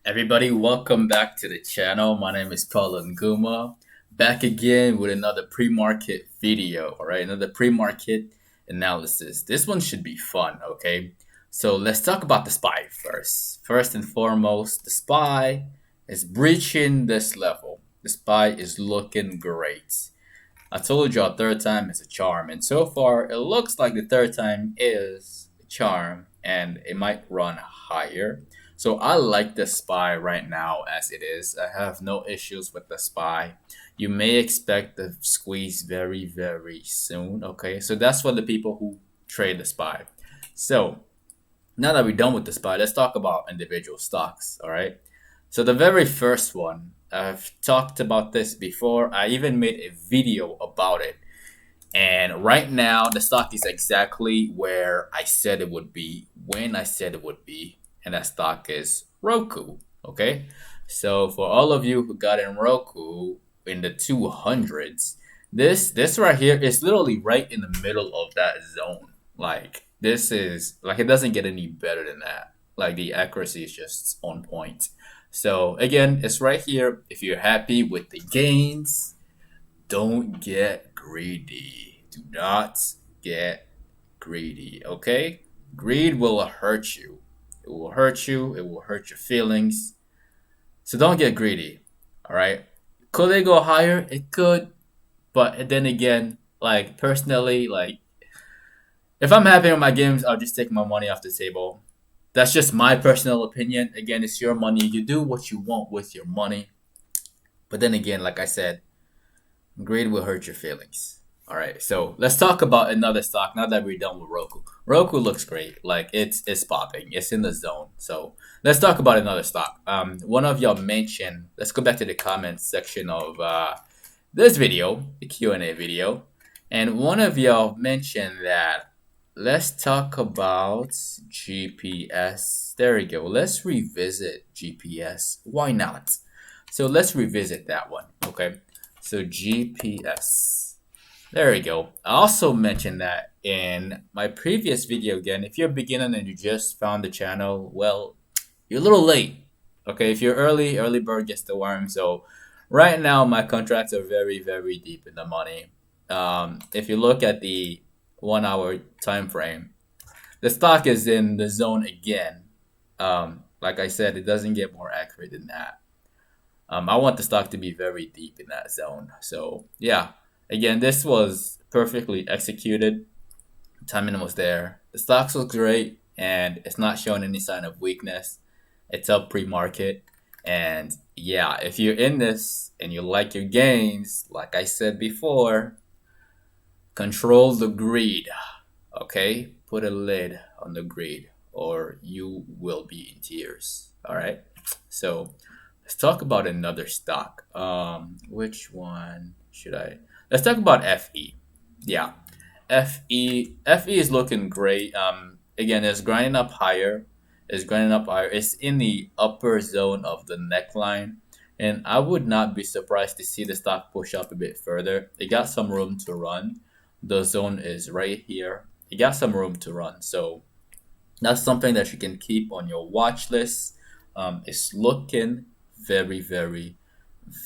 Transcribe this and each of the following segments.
Everybody, welcome back to the channel. My name is Paul Nguma, back again with another pre-market video, all right? Another pre-market analysis. This one should be fun, okay? So let's talk about the SPY first. First and foremost, the SPY is breaching this level. The SPY is looking great. I told you our third time is a charm, and so far it looks like the third time is a charm, and it might run higher. So I like the SPY right now as it is. I have no issues with the SPY. You may expect the squeeze very, very soon. Okay, so that's for the people who trade the SPY. So now that we're done with the SPY, let's talk about individual stocks. All right. So the very first one, I've talked about this before. I even made a video about it. And right now, the stock is exactly where I said it would be when I said it would be. And that stock is Roku. Okay. So for all of you who got in Roku in the 200s, this right here is literally right in the middle of that zone. Like this is like it doesn't get any better than that. Like the accuracy is just on point. So again, it's right here. If you're happy with the gains, don't get greedy. Do not get greedy, okay? Greed will hurt you. It will hurt you. It will hurt your feelings. So don't get greedy, all right? Could it go higher? It could. But then again, like personally, like if I'm happy with my games, I'll just take my money off the table. That's just my personal opinion. Again, it's your money. You do what you want with your money. But then again, like I said, greed will hurt your feelings. All right, so let's talk about another stock now that we're done with Roku. Roku looks great, like it's popping, it's in the zone. So let's talk about another stock. One of y'all mentioned. Let's go back to the comments section of this video, the Q&A video, and one of y'all mentioned that let's talk about GPS. There we go. Let's revisit GPS. Why not? So let's revisit that one. Okay. So GPS. There we go. I also mentioned that in my previous video. Again, if you're a beginner and you just found the channel, well, you're a little late. Okay, if you're early bird gets the worm. So right now my contracts are very, very deep in the money. If you look at the 1 hour time frame, the stock is in the zone again. Like I said, it doesn't get more accurate than that. I want the stock to be very deep in that zone. So yeah, again, this was perfectly executed. Timing was there. The stocks look great, and it's not showing any sign of weakness. It's up pre-market, and yeah, if you're in this and you like your gains, like I said before, control the greed. Okay, put a lid on the greed, or you will be in tears. All right, so. Let's talk about another stock. Which one should I? Let's talk about FE. Yeah, FE is looking great. Again, it's grinding up higher. It's grinding up higher. It's in the upper zone of the neckline, and I would not be surprised to see the stock push up a bit further. It got some room to run. The zone is right here. It got some room to run, so that's something that you can keep on your watch list. It's looking very, very,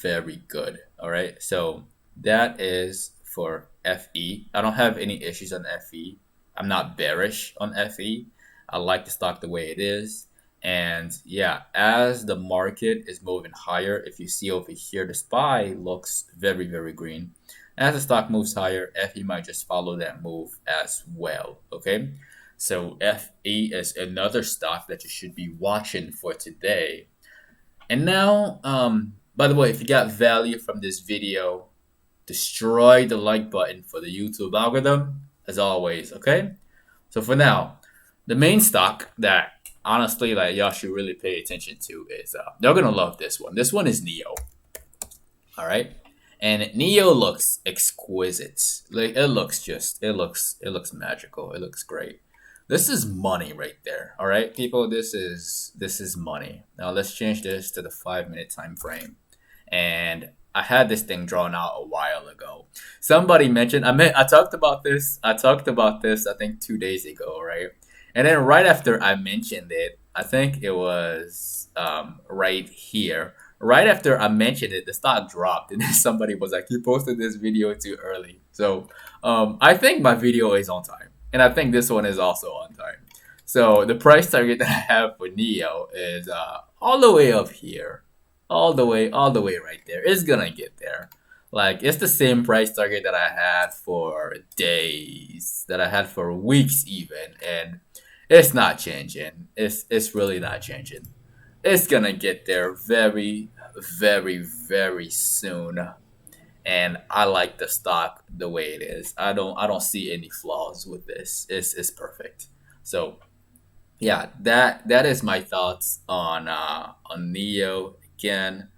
very good. All right, so that is for FE. I don't have any issues on FE. I'm not bearish on FE. I like the stock the way it is. And yeah, as the market is moving higher, if you see over here, the SPY looks very, very green. As the stock moves higher, FE might just follow that move as well. Okay, so FE is another stock that you should be watching for today. And now, by the way, if you got value from this video, destroy the like button for the YouTube algorithm, as always, okay? So for now, the main stock that honestly, like y'all should really pay attention to is, you're gonna love this one. This one is Neo, all right? And Neo looks exquisite. Like it looks magical. It looks great. This is money right there. All right, people, this is money. Now let's change this to the 5-minute time frame. And I had this thing drawn out a while ago. Somebody mentioned I talked about this. I think 2 days ago, right? And then right after I mentioned it, I think it was right here. Right after I mentioned it, the stock dropped, and then somebody was like, "You posted this video too early." So I think my video is on time, and I think this one is also on time. So the price target that I have for Neo is all the way up here, all the way right there. It's gonna get there. Like it's the same price target that I had for days, that I had for weeks even, and it's not changing. It's really not changing. It's gonna get there very, very, very soon. And I like the stock the way it is. I don't see any flaws with this. It's perfect. So yeah, that is my thoughts on Neo again.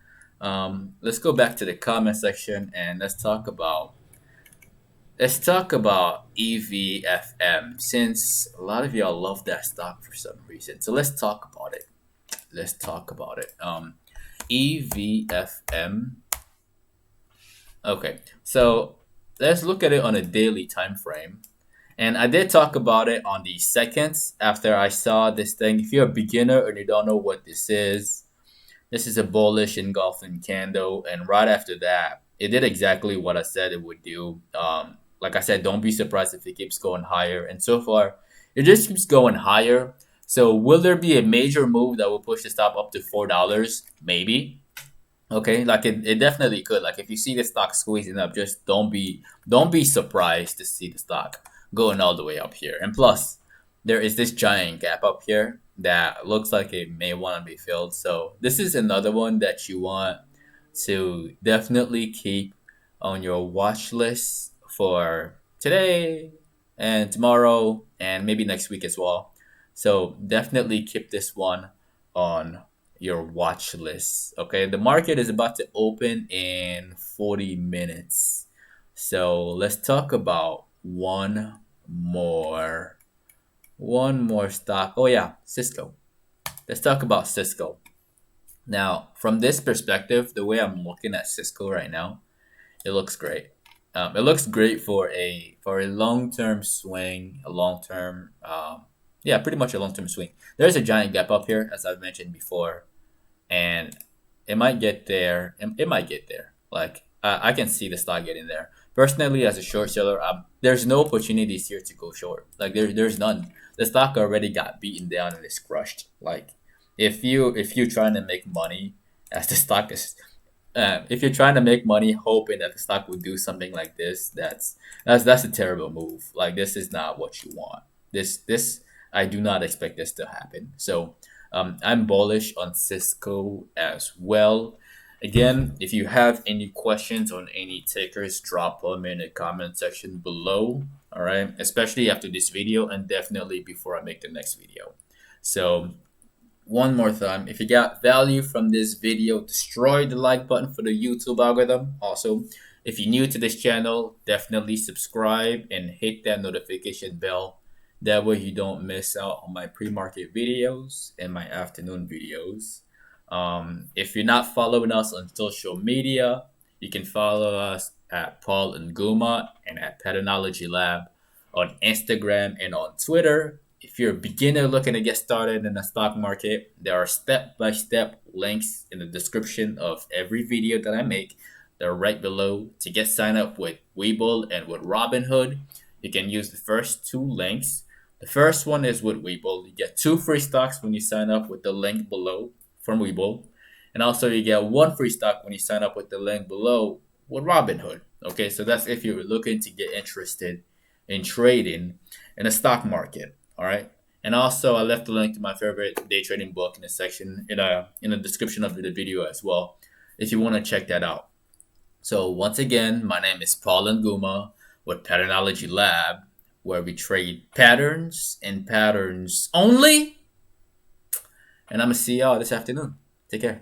Let's go back to the comment section and let's talk about Evfm, since a lot of y'all love that stock for some reason. So let's talk about it. Let's talk about it. Evfm. Okay, so let's look at it on a daily time frame. And I did talk about it on the seconds after I saw this thing. If you're a beginner and you don't know what this is a bullish engulfing candle, and right after that, it did exactly what I said it would do. Like I said, don't be surprised if it keeps going higher. And so far, it just keeps going higher. So will there be a major move that will push the stop up to $4? Maybe. Okay, like it definitely could. Like if you see the stock squeezing up, just don't be surprised to see the stock going all the way up here. And plus, there is this giant gap up here that looks like it may want to be filled. So this is another one that you want to definitely keep on your watch list for today and tomorrow and maybe next week as well. So definitely keep this one on your watch list. Okay, the market is about to open in 40 minutes. So let's talk about one more stock. Oh yeah, Cisco. Let's talk about Cisco. Now, from this perspective, the way I'm looking at Cisco right now, it looks great. It looks great for a long term swing, a long term, yeah, pretty much a long term swing. There's a giant gap up here, as I've mentioned before, and it might get there. It might get there. Like I can see the stock getting there. Personally, as a short seller, there's no opportunities here to go short. Like there's none. The stock already got beaten down and is crushed. Like if you're trying to make money, as the stock is, if you're trying to make money hoping that the stock would do something like this, that's a terrible move. Like this is not what you want. This I do not expect this to happen. So I'm bullish on Cisco as well. Again, if you have any questions on any tickers, drop them in the comment section below. All right, especially after this video and definitely before I make the next video. So one more time, if you got value from this video, destroy the like button for the YouTube algorithm. Also, if you're new to this channel, definitely subscribe and hit that notification bell. That way you don't miss out on my pre-market videos and my afternoon videos. If you're not following us on social media, you can follow us at Paul and Guma and at Patternology Lab on Instagram and on Twitter. If you're a beginner looking to get started in the stock market, there are step-by-step links in the description of every video that I make. They're right below. To get signed up with Webull and with Robinhood, you can use the first two links. The first one is with Webull. You get 2 free stocks when you sign up with the link below from Webull. And also you get 1 free stock when you sign up with the link below with Robinhood. Okay, so that's if you're looking to get interested in trading in the stock market. All right. And also I left the link to my favorite day trading book in the section in the description of the video as well, if you want to check that out. So once again, my name is Paul Nguma with Patternology Lab, where we trade patterns and patterns only. And I'm gonna see y'all this afternoon. Take care.